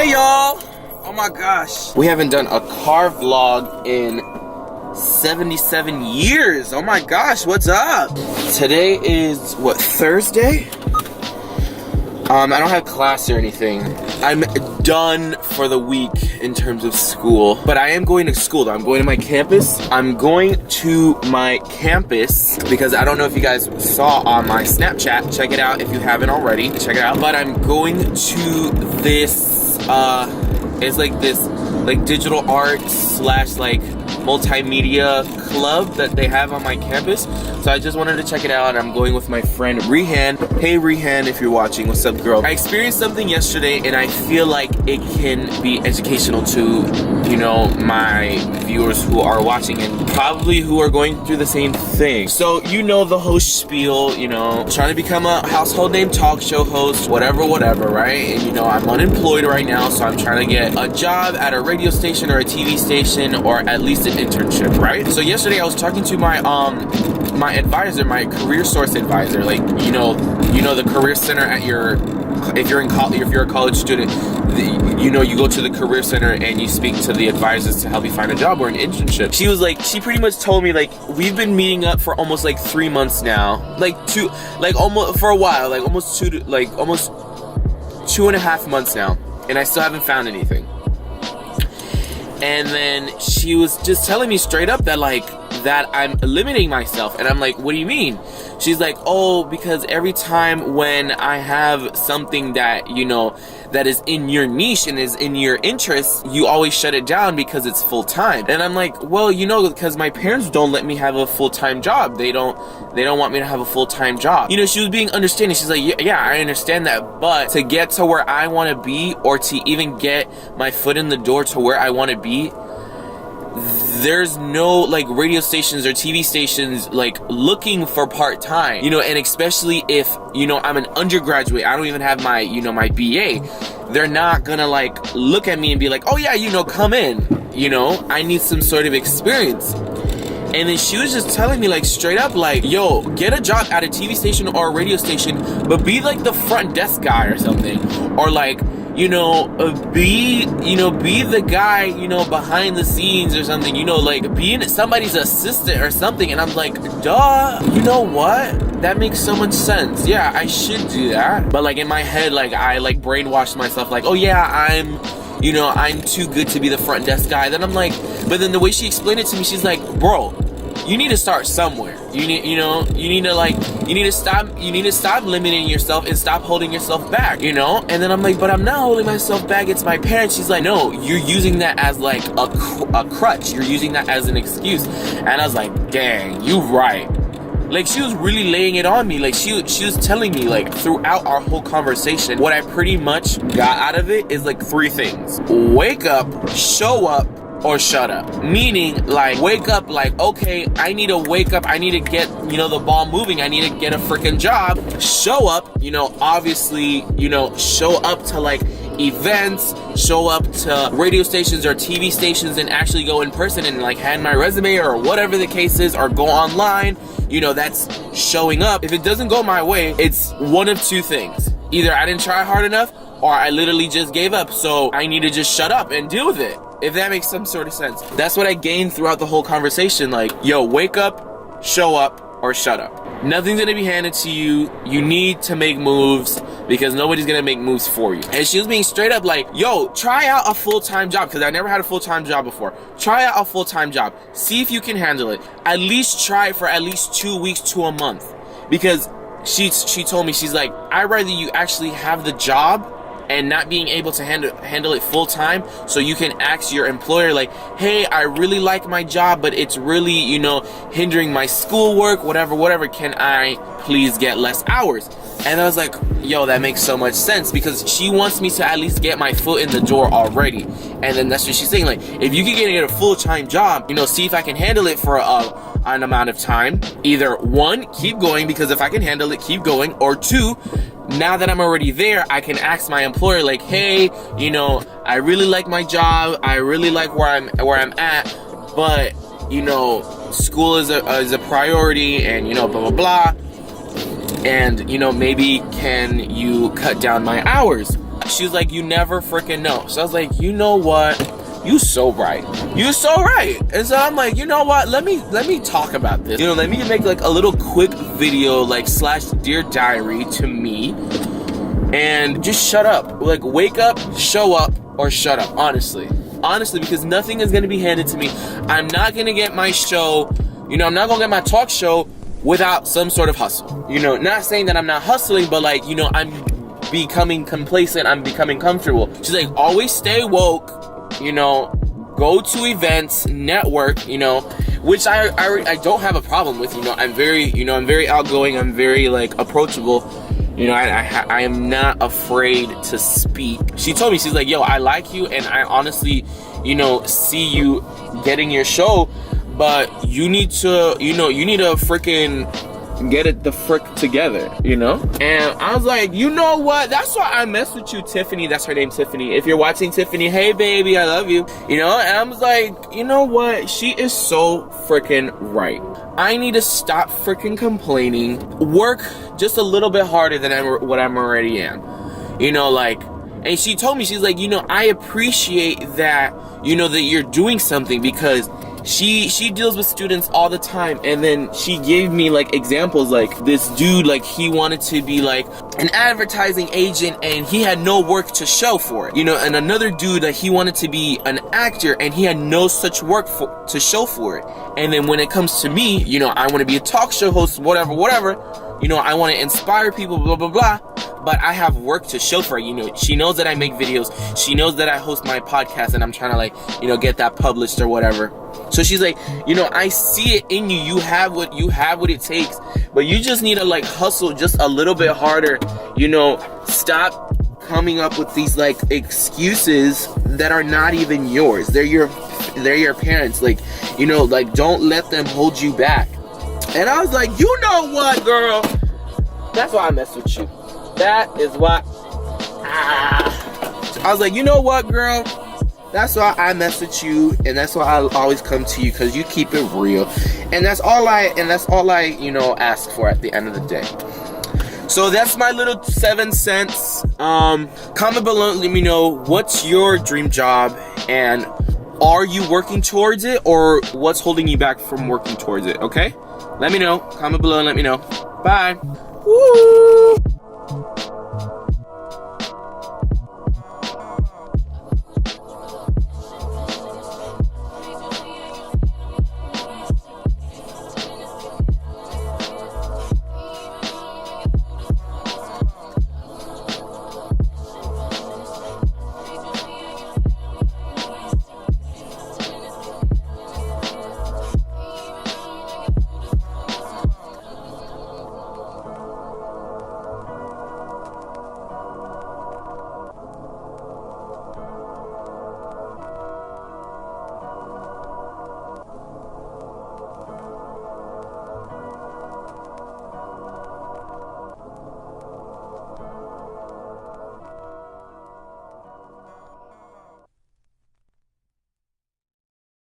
Hey y'all! Oh my gosh. We haven't done a car vlog in 77 years. Oh my gosh, what's up? Today is, what, Thursday? I don't have class or anything. I'm done for the week in terms of school, but I am going to school though. I'm going to my campus. I'm going to my campus because I don't know if you guys saw on my Snapchat. Check it out if you haven't already. Check it out. But I'm going to this, it's like this, like digital art slash like multimedia club that they have on my campus. So I just wanted to check it out, and I'm going with my friend Rehan. Hey Rehan, if you're watching, what's up girl? I experienced something yesterday and I feel like it can be educational to, you know, my viewers who are watching and probably who are going through the same thing. So you know the host spiel, you know, trying to become a household name talk show host, whatever, right? And you know, I'm unemployed right now, so I'm trying to get a job at a radio station or a TV station, or at least an internship, right? So yesterday I was talking to my my advisor, my career source advisor, like you know the career center at your, if you're a college student, you know, you go to the career center and you speak to the advisors to help you find a job or an internship. She was like, she pretty much told me like, we've been meeting up for almost like 3 months now, almost for a while, like almost 2.5 months now, and I still haven't found anything. And then she was just telling me straight up that that I'm limiting myself. And I'm like, what do you mean? She's like, oh, because every time when I have something that, you know, that is in your niche and is in your interest, you always shut it down because it's full-time. And I'm like, well, you know, because my parents don't let me have a full-time job. They don't want me to have a full-time job. You know, she was being understanding. She's like, yeah, I understand that, but to get to where I want to be, or to even get my foot in the door to where I want to be, there's no like radio stations or TV stations like looking for part-time, you know, and especially if, you know, I'm an undergraduate, I don't even have my, you know, my BA, they're not gonna like look at me and be like, oh yeah, you know, come in, you know, I need some sort of experience. And then she was just telling me like straight up like, yo, get a job at a TV station or a radio station, but be like the front desk guy or something, or like, you know, be the guy, you know, behind the scenes or something, you know, like being somebody's assistant or something. And I'm like, duh, you know what? That makes so much sense. Yeah, I should do that. But like in my head, like I like brainwashed myself like, oh yeah, I'm too good to be the front desk guy. Then I'm like, but then the way she explained it to me, she's like, bro, you need to start somewhere. You need to stop limiting yourself and stop holding yourself back, you know? And then I'm like, but I'm not holding myself back, it's my parents. She's like, no, you're using that as like a crutch. You're using that as an excuse. And I was like, dang, you right. Like, she was really laying it on me. Like, she was telling me, like, throughout our whole conversation, what I pretty much got out of it is like 3 things. Wake up, show up, or shut up. Meaning, like, wake up, like, okay, I need to wake up, I need to get, you know, the ball moving, I need to get a freaking job. Show up, you know, obviously, you know, show up to like events, show up to radio stations or TV stations and actually go in person and like hand my resume or whatever the case is, or go online. You know, that's showing up. If it doesn't go my way, it's one of 2 things. Either I didn't try hard enough, or I literally just gave up, so I need to just shut up and deal with it. If that makes some sort of sense. That's what I gained throughout the whole conversation. Like, yo, wake up, show up, or shut up. Nothing's gonna be handed to you. You need to make moves because nobody's gonna make moves for you. And she was being straight up like, yo, try out a full-time job, because I never had a full-time job before. Try out a full-time job. See if you can handle it. At least try it for at least 2 weeks to a month. Because she told me, she's like, I'd rather you actually have the job and not being able to handle it full time, so you can ask your employer like, hey, I really like my job, but it's really, you know, hindering my schoolwork, whatever, can I please get less hours? And I was like, yo, that makes so much sense, because she wants me to at least get my foot in the door already. And then that's what she's saying, like, if you can get a full-time job, you know, see if I can handle it for an amount of time. Either 1, keep going, because if I can handle it, keep going, or 2, now that I'm already there, I can ask my employer like, hey, you know, I really like my job, I really like where I'm at, but, you know, school is a priority, and, you know, blah blah blah, and, you know, maybe can you cut down my hours? She was like, you never freaking know. So I was like, you know what? You so right. You so right. And so I'm like, you know what? Let me talk about this. You know, let me make like a little quick video, like / dear diary to me, and just shut up. Like, wake up, show up, or shut up. Honestly, because nothing is gonna be handed to me. I'm not gonna get my show. You know, I'm not gonna get my talk show without some sort of hustle. You know, not saying that I'm not hustling, but like, you know, I'm becoming complacent. I'm becoming comfortable. She's like, always stay woke. You know, go to events, network, you know, which I don't have a problem with. You know, I'm very outgoing. I'm very like approachable. You know, I am not afraid to speak. She told me, she's like, yo, I like you, and I honestly, you know, see you getting your show, but you need to freaking get it the frick together, you know? And I was like, you know what? That's why I mess with you, Tiffany. That's her name, Tiffany. If you're watching, Tiffany, hey baby, I love you. You know? And I was like, you know what? She is so freaking right. I need to stop freaking complaining, work just a little bit harder than what I'm already am. You know, like, and she told me, she's like, you know, I appreciate that, you know, that you're doing something, because she deals with students all the time. And then she gave me like examples, like this dude, like he wanted to be like an advertising agent and he had no work to show for it, you know, and another dude, like he wanted to be an actor and he had no such work to show for it. And then when it comes to me, you know, I want to be a talk show host, whatever, you know, I want to inspire people, blah blah blah, but I have work to show for it. You know, she knows that I make videos, she knows that I host my podcast, and I'm trying to, like, you know, get that published or whatever. So she's like, you know, I see it in you. You have what it takes, but you just need to like hustle just a little bit harder. You know, stop coming up with these like excuses that are not even yours. They're your parents. Like, you know, like don't let them hold you back. And I was like, you know what, girl? That's why I mess with you. That is why. I was like, you know what, girl? That's why I mess with you, and that's why I always come to you, because you keep it real, and that's all I, you know, ask for at the end of the day. So that's my little 7 cents. Comment below, let me know what's your dream job, and are you working towards it, or what's holding you back from working towards it? Okay, let me know. Comment below and let me know. Bye. Woo!